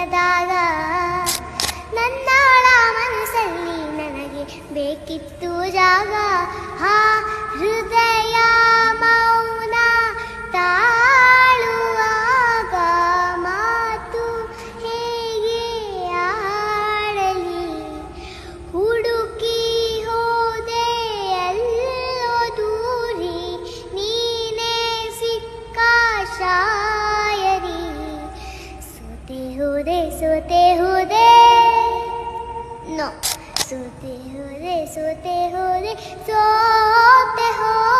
ಸಮಯದಾಗ ನನ್ನಾಳ ಮನಸ್ಸಲ್ಲಿ ನನಗೆ ಬೇಕಿತ್ತು ಜಾಗ. ಹಾ ಹೃದಯ ಮೌನ ತಾಳುವಾಗ ಮಾತು ಹೇಗೆ ಆಡಲಿ. ಹುಡುಕಿ ಹೋದೆ ಎಲ್ಲೋ ದೂರಿ, ನೀನೇ ಸಿಕ್ಕ ಶಾಯರಿ. ಸೋತೆ ಹೋದೆ ಸೋತೆ ಹೋದೆ ನೋ ಸೋತೆ ಹೋದೆ ಸೋತೆ ಹೋದೆ ಸೋತೆ ಹೋದೆ.